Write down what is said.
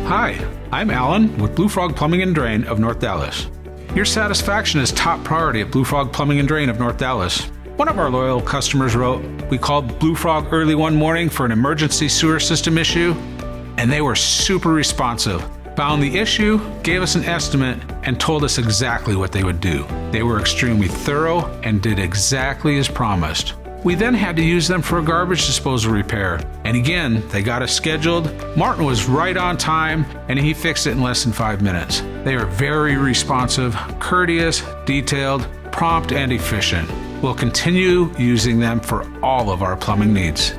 Hi, I'm Alan with Bluefrog Plumbing and Drain of North Dallas. Your satisfaction is top priority at Bluefrog Plumbing and Drain of North Dallas. One of our loyal customers wrote, "We called Bluefrog early one morning for an emergency sewer system issue, and they were super responsive. Found the issue, gave us an estimate, and told us exactly what they would do. They were extremely thorough and did exactly as promised. We then had to use them for a garbage disposal repair, and again, they got us scheduled. Martin was right on time, and he fixed it in less than 5 minutes. They are very responsive, courteous, detailed, prompt, and efficient. We'll continue using them for all of our plumbing needs."